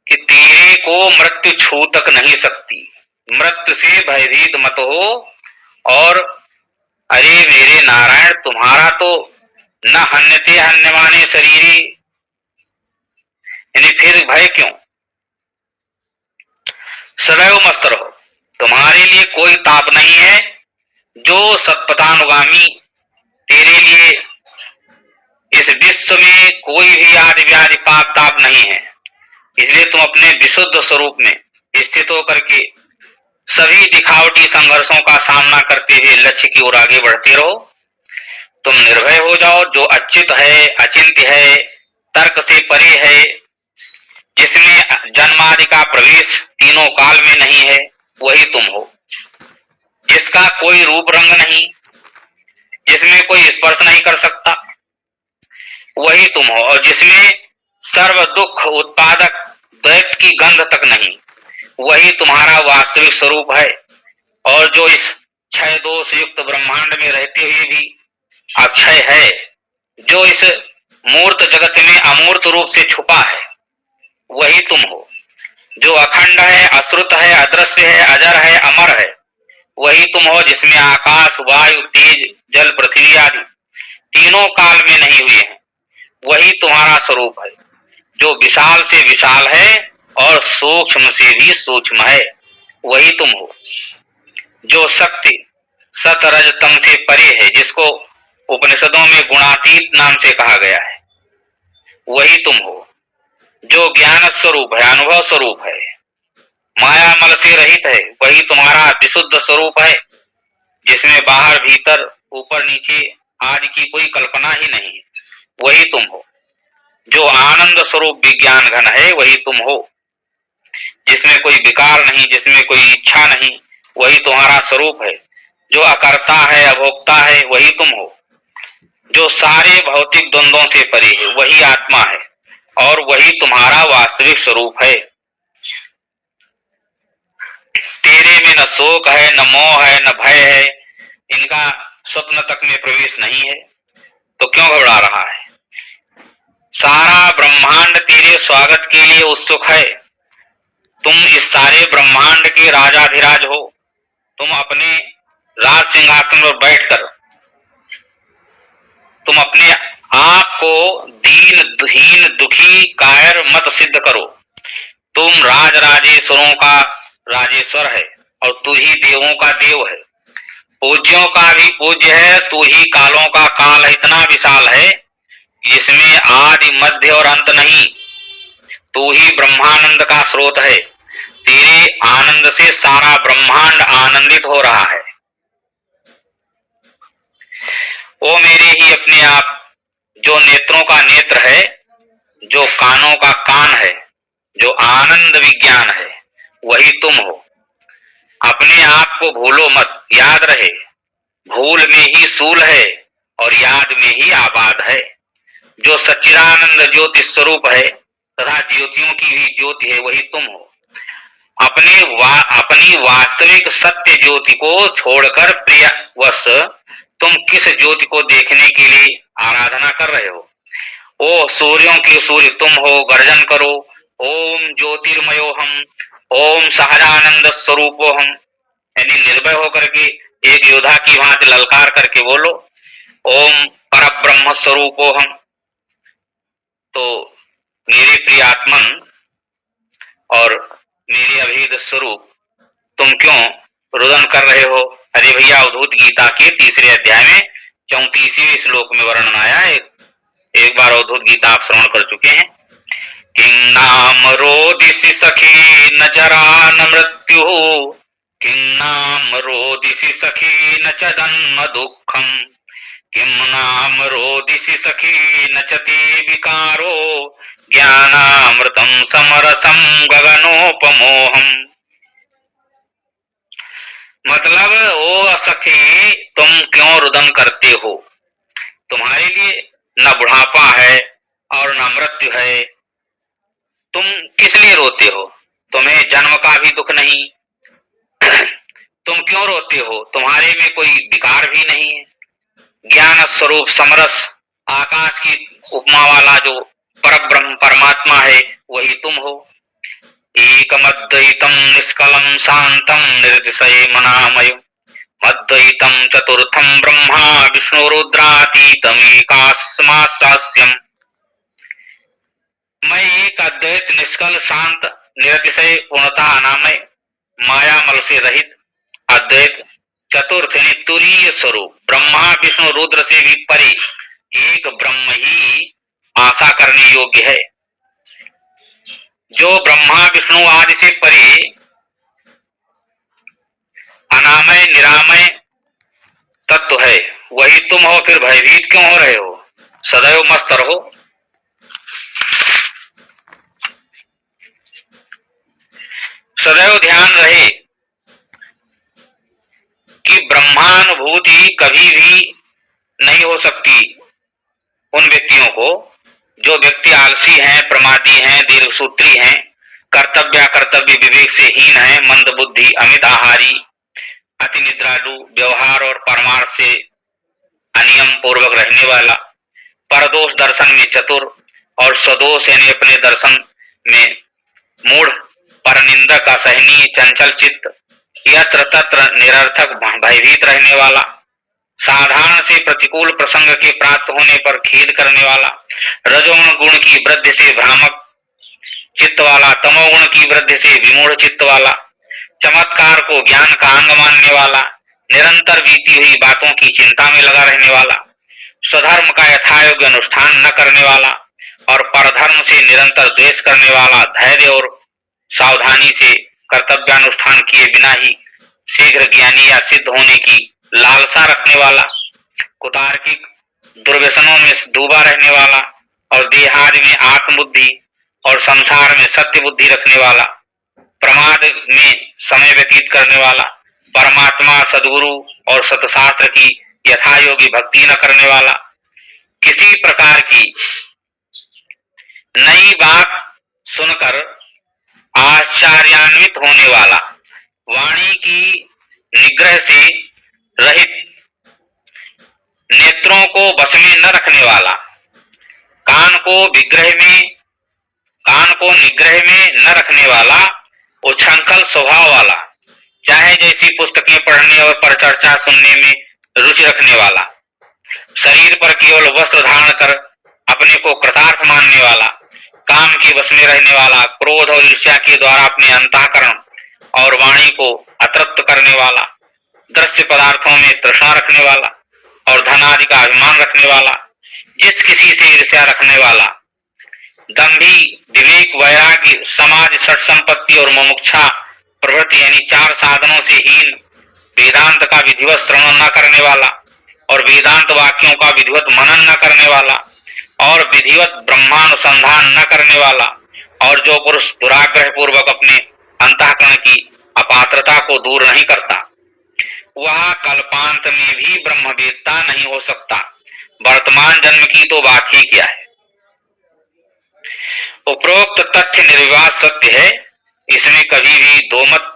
कि तेरे को मृत्यु छू तक नहीं सकती, मृत्यु से भयभीत मत हो। और अरे मेरे नारायण, तुम्हारा तो न हन्यते हन्यमाने शरीरी, यानी फिर भय क्यों? सदैव मस्त रहो, तुम्हारे लिए कोई ताप नहीं है। जो सत्पथानुगामी तेरे लिए इस विश्व में कोई भी आदि व्याधि पाप ताप नहीं है, इसलिए तुम अपने विशुद्ध स्वरूप में स्थित होकर के सभी दिखावटी संघर्षों का सामना करते हुए लक्ष्य की ओर आगे बढ़ते रहो। तुम निर्भय हो जाओ। जो अच्युत है, अचिंत्य है, तर्क से परे है, जिसमें जन्मादि का प्रवेश तीनों काल में नहीं है, वही तुम हो। जिसका कोई रूप रंग नहीं, जिसमें कोई स्पर्श नहीं कर सकता, वही तुम हो। और जिसमें सर्व दुख उत्पादक द्वैत की गंध तक नहीं, वही तुम्हारा वास्तविक स्वरूप है। और जो इस क्षय दोष युक्त ब्रह्मांड में रहते हुए भी अक्षय है, जो इस मूर्त जगत में अमूर्त रूप से छुपा है, वही तुम हो। जो अखंड है, अश्रुत है, अदृश्य है, अजर है, अमर है, वही तुम हो। जिसमें आकाश वायु तेज जल पृथ्वी आदि तीनों काल में नहीं हुए हैं, वही तुम्हारा स्वरूप है। जो विशाल से विशाल है और सूक्ष्म से भी सूक्ष्म है, वही तुम हो। जो शक्ति सत रज तम से परे है, जिसको उपनिषदों में गुणातीत नाम से कहा गया है, वही तुम हो। जो ज्ञान स्वरूप है, अनुभव स्वरूप है, माया मल से रहित है, वही तुम्हारा विशुद्ध स्वरूप है, जिसमें बाहर भीतर ऊपर नीचे आदि की कोई कल्पना ही नहीं है, वही तुम हो। जो आनंद स्वरूप विज्ञान घन है, वही तुम हो। जिसमें कोई विकार नहीं, जिसमें कोई इच्छा नहीं, वही तुम्हारा स्वरूप है। जो अकर्ता है, अभोक्ता है, वही तुम हो। जो सारे भौतिक द्वंद्वों से परे है, वही आत्मा है और वही तुम्हारा वास्तविक स्वरूप है। तेरे में न शोक है, न मोह है, न भय है, इनका स्वप्न तक में प्रवेश नहीं है। तो क्यों घबरा रहा है? सारा ब्रह्मांड तेरे स्वागत के लिए उत्सुक है। तुम इस सारे ब्रह्मांड के राजाधिराज हो। तुम अपने राज सिंहासन पर बैठकर तुम अपने आप को दीन दुखी कायर मत सिद्ध करो। तुम राजेश्वरों का राजेश्वर है और तू ही देवों का देव है, पूज्यों का भी पूज्य है। तू ही कालों का काल इतना विशाल है जिसमें आदि मध्य और अंत नहीं। तू ही ब्रह्मानंद का स्रोत है। तेरे आनंद से सारा ब्रह्मांड आनंदित हो रहा है। ओ मेरे ही अपने आप, जो नेत्रों का नेत्र है, जो कानों का कान है, जो आनंद विज्ञान है, वही तुम हो। अपने आप को भूलो मत, याद रहे भूल में ही सूल है और याद में ही आबाद है। जो सच्चिदानंद ज्योति स्वरूप है तथा ज्योतियों की भी ज्योति है, वही तुम हो। अपनी वास्तविक सत्य ज्योति को छोड़कर प्रियवश तुम किस ज्योति को देखने के लिए आराधना कर रहे हो? ओ सूर्यों के सूर्य तुम हो, गर्जन करो ओम ज्योतिर्मयो हम, ओम सहजानंद स्वरूपो हम। यानी निर्भय होकर के एक योद्धा की भांति ललकार करके बोलो ओम परब्रह्म स्वरूपो हम। तो मेरे प्रिय आत्मन और मेरे अभेद स्वरूप, तुम क्यों रुदन कर रहे हो? अरे भैया, अवधूत गीता के 3 अध्याय में 34वें श्लोक में वर्णन आया है। एक बार अवधूत गीता आप श्रवण कर चुके हैं। किं नाम रोदिसि सखी न जरा न मृत्यु, किं नाम रोदिसि सखी न च जन्म दुःखम, किं नाम रोदिसि सखी न च ते विकारो, ज्ञानामृतम समरसम गगनोपमोहम। मतलब ओ सखी, तुम क्यों रुदन करते हो? तुम्हारे लिए न बुढ़ापा है और न मृत्यु है। तुम किस लिए रोते हो? तुम्हें जन्म का भी दुख नहीं। तुम क्यों रोते हो? तुम्हारे में कोई विकार भी नहीं है। ज्ञान स्वरूप समरस आकाश की उपमा वाला जो परब्रह्म परमात्मा है, वही तुम हो। एकमद्वैतम निष्कलम शांतम निर्विषय मनामय, अद्वैतम चतुर्थम ब्रह्मा विष्णु रुद्रातीतम एकास्मास्यम। मैं एक अद्वैत निष्कल शांत निरतिशय पूर्णता अनामय मायामल से रहित अद्वैत चतुर्थ यानी तुरीय स्वरूप ब्रह्मा विष्णु रुद्र से भी परे एक ब्रह्म ही आशा करने योग्य है। जो ब्रह्मा विष्णु आदि से परे अनामय निरामय तत्व है, वही तुम हो। फिर भयभीत क्यों हो रहे हो? सदैव मस्त रहो। सदैव ध्यान रहे कि ब्रह्मानुभूति कभी भी नहीं हो सकती उन व्यक्तियों को जो व्यक्ति आलसी हैं, प्रमादी हैं, दीर्घसूत्री हैं, कर्तव्य विवेक से हीन हैं, मंद बुद्धि, अमित आहारी, अति निद्रालु, व्यवहार और परमार्थ से अनियम पूर्वक रहने वाला, परदोष दर्शन में चतुर और स्वदोष यानी अपने दर्शन में मूढ़, परनिंदक, असहनीय, चंचल चित्त, यत्र तत्र निरर्थक भयभीत रहने वाला, साधारण से प्रतिकूल प्रसंग के प्राप्त होने पर खेद करने वाला, रजोगुण गुण की वृद्धि से भ्रामक चित्त वाला, तमोगुण की वृद्धि से विमूढ़ चित्त वाला, चमत्कार को ज्ञान का अंग मानने वाला, निरंतर बीती हुई बातों की चिंता में लगा रहने वाला, स्वधर्म का यथायोग्य अनुष्ठान न करने वाला और परधर्म से निरंतर द्वेष करने वाला, धैर्य और सावधानी से कर्तव्यानुष्ठान किए बिना ही शीघ्र ज्ञानी या सिद्ध होने की लालसा रखने वाला, कुतार्किक दुर्व्यसनों में डूबा रहने वाला और देहादि में आत्मबुद्धि और संसार में सत्य बुद्धि रखने वाला, प्रमाद में समय व्यतीत करने वाला, परमात्मा सद्गुरु और सतशास्त्र की यथायोगी भक्ति न करने वाला, किसी प्रकार की नई बात सुनकर आश्चर्यान्वित होने वाला, वाणी की निग्रह से रहित नेत्रों को बस में न रखने वाला, कान को निग्रह में न रखने वाला, उच्छृंखल स्वभाव वाला, चाहे जैसी पुस्तकें पढ़ने और परिचर्चा सुनने में रुचि रखने वाला, शरीर पर केवल वस्त्र धारण कर अपने को कृतार्थ मानने वाला, काम के वश में रहने वाला, क्रोध और ईर्ष्या के द्वारा अपने अंतःकरण और वाणी को अतृप्त करने वाला, दृश्य पदार्थों में तृष्णा रखने वाला और धन आदि का अभिमान रखने वाला, जिस किसी से ईर्ष्या रखने वाला, दंभी, विवेक, वैराग्य, समाज, सठ संपत्ति और मुमुक्षा प्रवृत्ति यानी चार साधनों से हीन, वेदांत का विधिवत श्रवण न करने वाला और वेदांत वाक्यों का विधिवत मनन न करने वाला और विधिवत ब्रह्मानुसंधान न करने वाला, और जो पुरुष दुराग्रह पूर्वक अपने अंतःकरण की अपात्रता को दूर नहीं करता, वह कल्पांत में भी ब्रह्मवेत्ता नहीं हो सकता। वर्तमान जन्म की तो बात ही क्या है। उपरोक्त तथ्य निर्विवाद सत्य है, इसमें कभी भी दो मत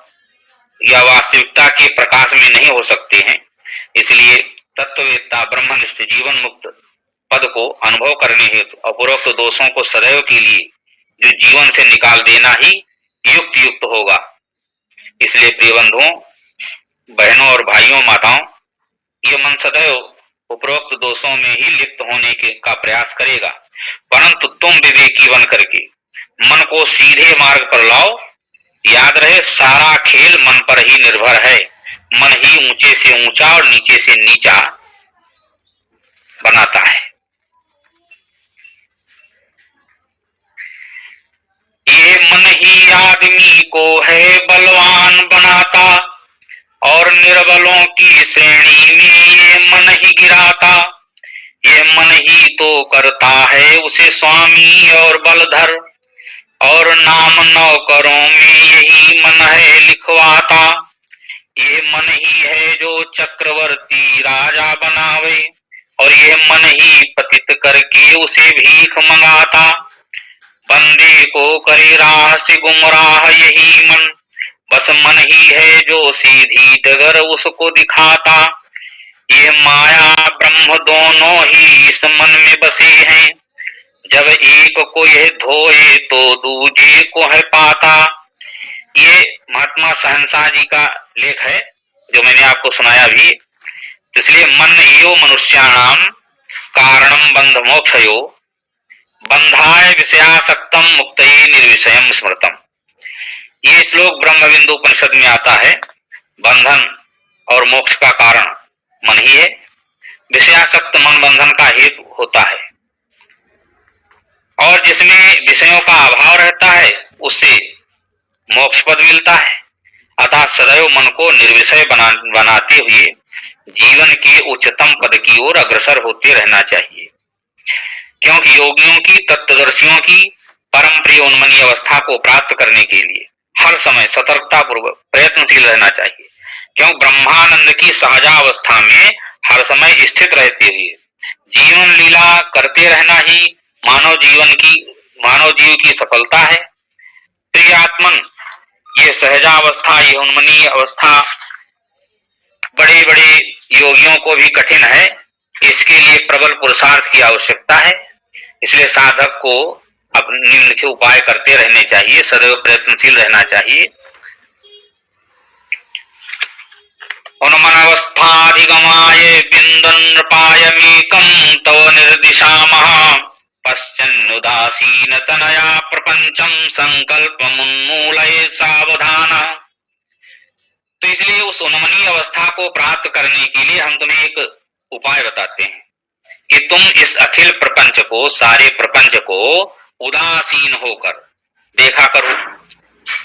या वास्तविकता के प्रकाश में नहीं हो सकते हैं। इसलिए तत्ववेत्ता ब्रह्मनिष्ठ जीवन मुक्त पद को अनुभव करने हेतु उपरोक्त दोषों को सदैव के लिए जो जीवन से निकाल देना ही युक्त होगा। इसलिए प्रिय बंधुओं, बहनों और भाइयों, माताओं, ये मन सदैव उपरोक्त दोषों में ही लिप्त होने का प्रयास करेगा, परंतु तुम विवेकी बन करके मन को सीधे मार्ग पर लाओ। याद रहे, सारा खेल मन पर ही निर्भर है। मन ही ऊंचे से ऊंचा और नीचे से नीचा बनाता है। ये मन ही आदमी को है बलवान बनाता और निर्बलों की श्रेणी में ये मन ही गिराता। ये मन ही तो करता है उसे स्वामी और बलधर, और नाम नौकरों में यही मन है लिखवाता। ये मन ही है जो चक्रवर्ती राजा बनावे, और ये मन ही पतित करके उसे भीख मंगाता। बंदे को करे राह से गुमराह यही मन, बस मन ही है जो सीधी डगर उसको दिखाता। ये माया ब्रह्म दोनों ही इस मन में बसे हैं, जब एक को यह धोए तो दूजे को है पाता। ये महात्मा सहनशाह जी का लेख है जो मैंने आपको सुनाया भी। इसलिए मन यो मनुष्याणाम कारणम बंध मोक्षयो, बंधाय विषयासक्तम मुक्तये निर्विषयम स्मृतम। ये श्लोक ब्रह्मविंदु उपनिषद में आता है। बंधन और मोक्ष का कारण मन ही है। विषयासक्त मन बंधन का हेतु होता है, और जिसमें विषयों का अभाव रहता है उससे मोक्ष पद मिलता है। अतः सदैव मन को निर्विषय बनाते हुए जीवन के उच्चतम पद की ओर अग्रसर होते रहना चाहिए, क्योंकि योगियों की, तत्वदर्शियों की परम प्रिय उन्मनी अवस्था को प्राप्त करने के लिए हर समय सतर्कता पूर्वक प्रयत्नशील रहना चाहिए। क्योंकि ब्रह्मानंद की सहजावस्था में हर समय स्थित रहते हुए जीवन लीला करते रहना ही मानव जीव की सफलता है। प्रियात्मन, ये सहजावस्था, ये उन्मनी अवस्था बड़े बड़े योगियों को भी कठिन है। इसके लिए प्रबल पुरुषार्थ की आवश्यकता है। इसलिए साधक को अपने निम्नलिखित उपाय करते रहने चाहिए, सदैव प्रयत्नशील रहना चाहिए। उन्मनवस्थाधिगमाय बिंदन नृपायमेकं तव निर्दिशामः, पश्चन्नुदासीन तनया प्रपंचम संकल्पमुन्मूलये सावधान। तो इसलिए उस उन्मनी अवस्था को प्राप्त करने के लिए हम तुम्हें एक उपाय बताते हैं कि तुम इस अखिल प्रपंच को, सारे प्रपंच को उदासीन होकर देखा करो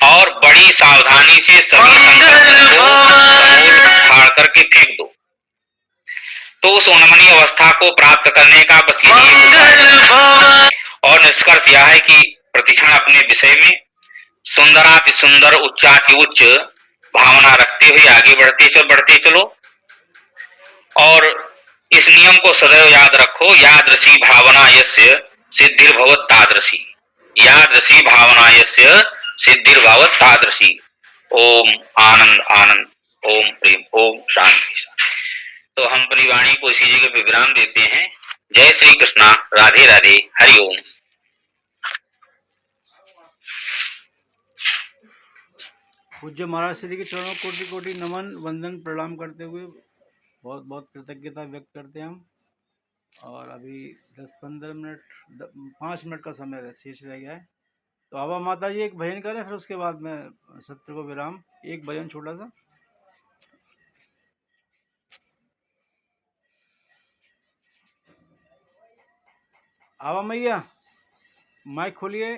और बड़ी सावधानी से सभी संकल्पों को फाड़ करके फेंक दो। तो उस उन्मनी अवस्था को प्राप्त करने का बस यही उपाय। और निष्कर्ष यह है कि प्रतिक्षण अपने विषय में सुंदराति सुंदर, उच्चाति उच्च भावना रखते हुए आगे बढ़ते चलो। और इस नियम को सदैव याद रखो, यादृशी भावना यस्य सिद्धिर्भवत् तादृशी, यादृशी भावना यस्य सिद्धिर्भवत् तादृशी। ओम आनंद आनंद, ओम प्रेम, ओम शांति। तो हम अपनी वाणी को इसी जगह पे विराम देते हैं। जय श्री कृष्णा, राधे राधे, हरि ओम। पूज्य महाराज श्री के चरणों कोटि कोटि नमन वंदन प्रणाम करते हुए बहुत बहुत कृतज्ञता व्यक्त करते हैं हम। और अभी 10-15 मिनट 5 मिनट का समय शेष रह गया है, तो आवा माता जी एक भजन करें, फिर उसके बाद में सत्र को विराम। एक भजन छोटा सा। आवा मैया माइक खोलिए।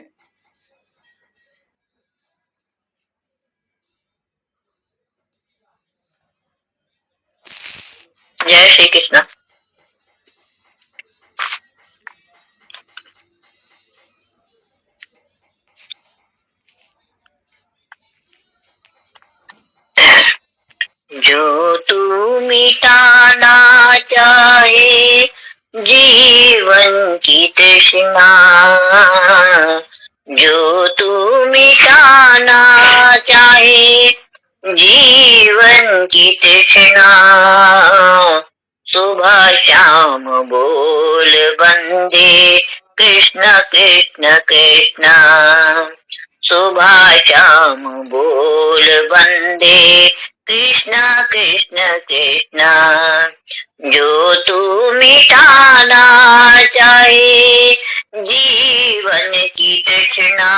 जय श्री कृष्ण। जो तू मिटाना चाहे जीवन की तृष्णा, जो तू मिटाना चाहे जीवन की तृष्णा, सुबह शाम बोल बंदे कृष्ण कृष्ण कृष्ण, सुबह शाम बोल बंदे कृष्ण कृष्ण कृष्ण, जो तू मिटाना चाहे जीवन की तृष्णा,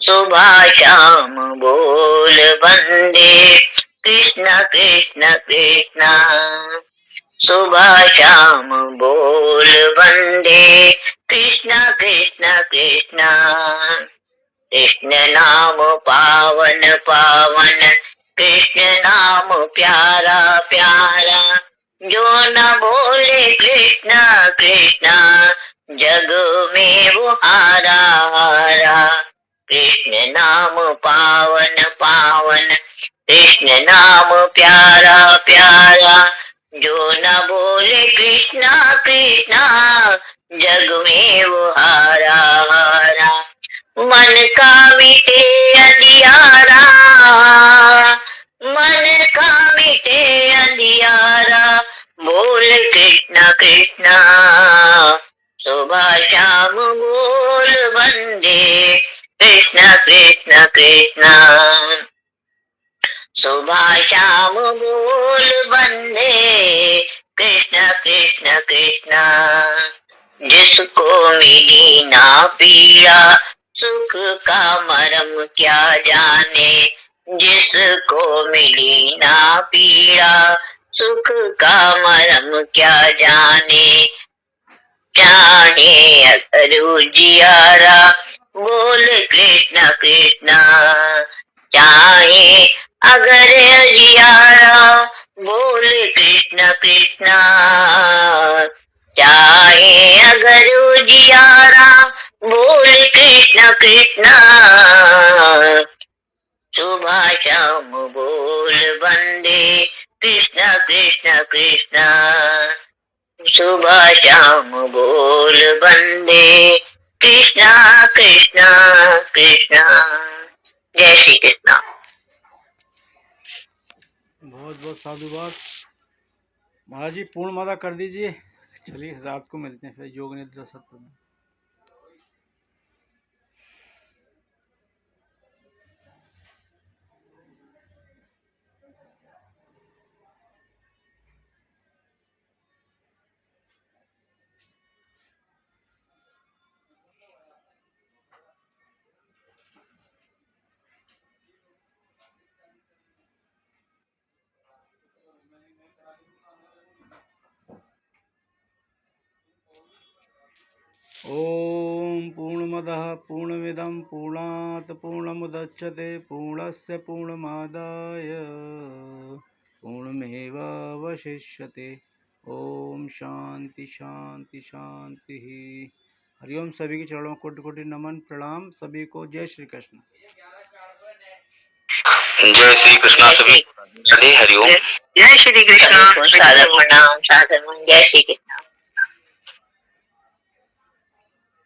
सुबह शाम बोल बंदे कृष्ण कृष्ण कृष्ण, सुबह शाम बोल बंदे कृष्ण कृष्ण कृष्ण, कृष्ण नाम पावन पावन, कृष्ण नाम प्यारा प्यारा, जो न बोले कृष्ण कृष्ण जग में वो हारा हारा, कृष्ण नाम पावन पावन, कृष्ण नाम प्यारा प्यारा, जो न बोले कृष्ण कृष्ण जग में वो हारा हारा, मन का मिटे अंधियारा, मन का मिटे अंधियारा, बोल कृष्ण कृष्ण, सुबह शाम बोल बंदे कृष्ण कृष्ण कृष्ण, सुबह शाम बोल बंदे कृष्ण कृष्ण कृष्ण, जिसको मिली ना पीड़ा सुख का मरम क्या जाने, जिसको मिली ना पीड़ा सुख का मरम क्या जाने, चाहे अगर उजियारा बोल कृष्ण कृष्ण, चाहे अगर उजियारा बोल कृष्ण कृष्ण, चाहे अगर उजियारा बोल कृष्ण कृष्ण, सुबह शाम बोल बंदे कृष्ण कृष्ण कृष्ण, सुबह शाम बोल बंदे कृष्ण कृष्ण कृष्ण। जय श्री कृष्ण। बहुत बहुत साधुवाद। महाराज जी पूर्ण मादा कर दीजिए। चलिए रात को मिलते हैं फिर योग निद्रा सत्र में। ओम पूर्णमदः पूर्णमिदं पूर्णात् पूर्णमुदच्यते पूर्णस्य पूर्णमादाय पूर्णमेवावशिष्यते। ओम शांति शांति शांति। हरिओम। सभी के चरणों कोटि कोटि नमन प्रणाम सभी को। जय श्री कृष्ण। जय श्री कृष्णा सभी, राधे हरि ओम। जय श्री कृष्ण। सादर प्रणाम, सादर जय श्री कृष्ण।